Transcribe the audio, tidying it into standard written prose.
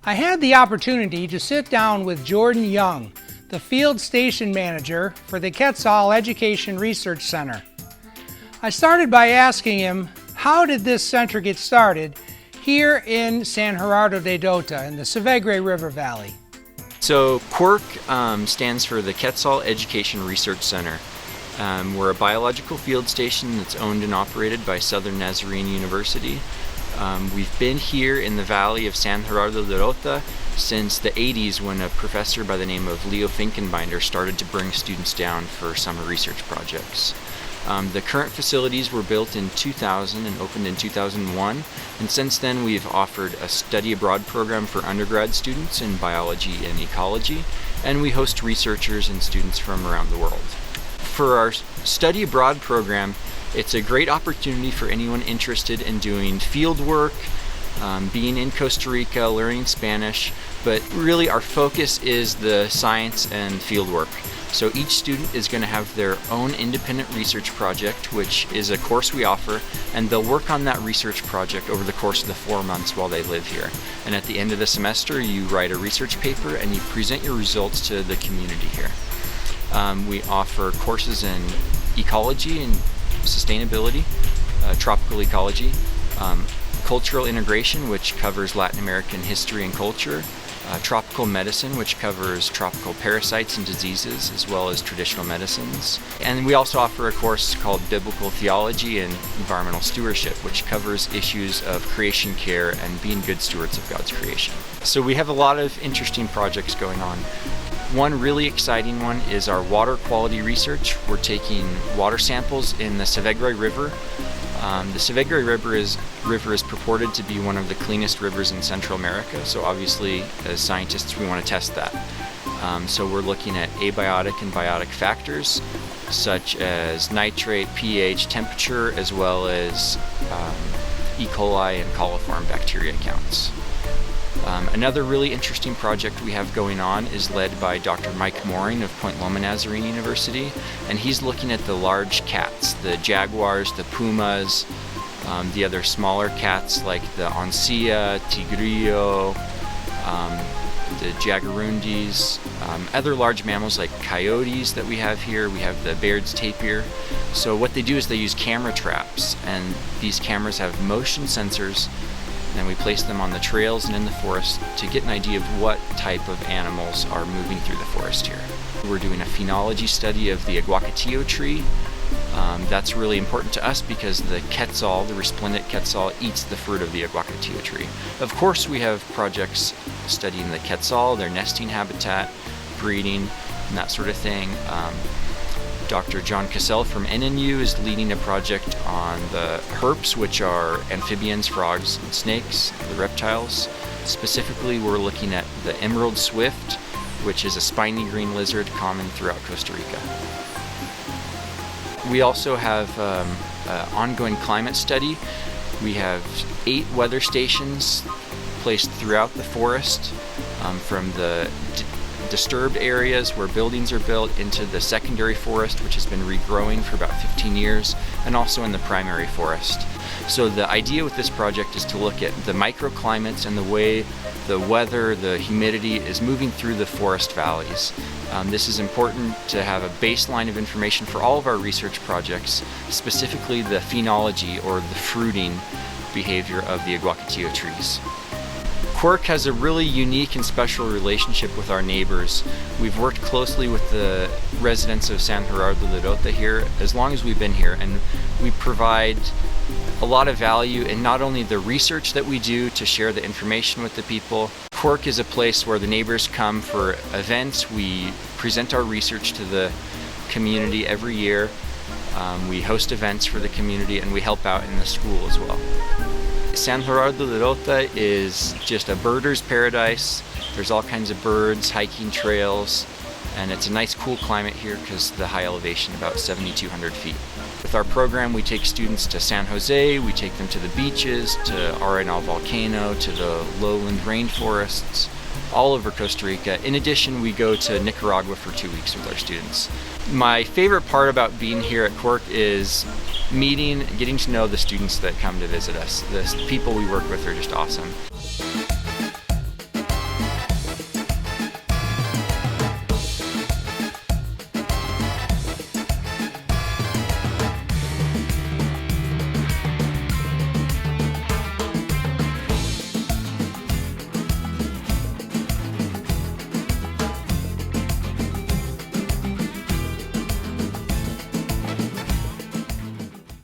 I had the opportunity to sit down with Jordan Young, the field station manager for the Quetzal Education Research Center. I started by asking him, how did this center get started here in San Gerardo de Dota in the Savegre River Valley? So QUERC stands for the Quetzal Education Research Center. We're a biological field station that's owned and operated by Southern Nazarene University. We've been here in the valley of San Gerardo de Dota since the 80s, when a professor by the name of Leo Finkenbinder started to bring students down for summer research projects. The current facilities were built in 2000 and opened in 2001, and since then we've offered a study abroad program for undergrad students in biology and ecology, and we host researchers and students from around the world. For our study abroad program, it's a great opportunity for anyone interested in doing field work, being in Costa Rica, learning Spanish, but really our focus is the science and field work. So each student is going to have their own independent research project, which is a course we offer, and they'll work on that research project over the course of the 4 months while they live here. And at the end of the semester, you write a research paper and you present your results to the community here. We offer courses in ecology and sustainability, tropical ecology, cultural integration, which covers Latin American history and culture, tropical medicine, which covers tropical parasites and diseases, as well as traditional medicines. And we also offer a course called Biblical Theology and Environmental Stewardship, which covers issues of creation care and being good stewards of God's creation. So we have a lot of interesting projects going on. One really exciting one is our water quality research. We're taking water samples in the Savegre River. The Savegre River is purported to be one of the cleanest rivers in Central America, so obviously as scientists we want to test that. So we're looking at abiotic and biotic factors such as nitrate, pH, temperature, as well as E. coli and coliform bacteria counts. Another really interesting project we have going on is led by Dr. Mike Mooring of Point Loma Nazarene University, and he's looking at the large cats, the jaguars, the pumas, the other smaller cats like the oncea, tigrillo, the jaguarundis, other large mammals like coyotes that we have here. We have the Baird's tapir. So what they do is they use camera traps, and these cameras have motion sensors, and we place them on the trails and in the forest to get an idea of what type of animals are moving through the forest here. We're doing a phenology study of the aguacatillo tree. That's really important to us because the quetzal, the resplendent quetzal, eats the fruit of the aguacatillo tree. Of course, we have projects studying the quetzal, their nesting habitat, breeding, and that sort of thing. Dr. John Cassell from NNU is leading a project on the herps, which are amphibians, frogs, and snakes, the reptiles. Specifically, we're looking at the emerald swift, which is a spiny green lizard common throughout Costa Rica. We also have an ongoing climate study. We have 8 weather stations placed throughout the forest, from the disturbed areas where buildings are built into the secondary forest, which has been regrowing for about 15 years, and also in the primary forest. So the idea with this project is to look at the microclimates and the way the weather, the humidity is moving through the forest valleys. This is important to have a baseline of information for all of our research projects, specifically the phenology or the fruiting behavior of the aguacatillo trees. QUERC has a really unique and special relationship with our neighbors. We've worked closely with the residents of San Gerardo de Dota here as long as we've been here, and we provide a lot of value in not only the research that we do to share the information with the people. QUERC is a place where the neighbors come for events. We present our research to the community every year. We host events for the community, and we help out in the school as well. San Gerardo de Dota is just a birder's paradise. There's all kinds of birds, hiking trails, and it's a nice cool climate here because the high elevation, about 7,200 feet. With our program, we take students to San Jose, we take them to the beaches, to Arenal Volcano, to the lowland rainforests, all over Costa Rica. In addition, we go to Nicaragua for 2 weeks with our students. My favorite part about being here at QUERC is meeting, getting to know the students that come to visit us. The people we work with are just awesome.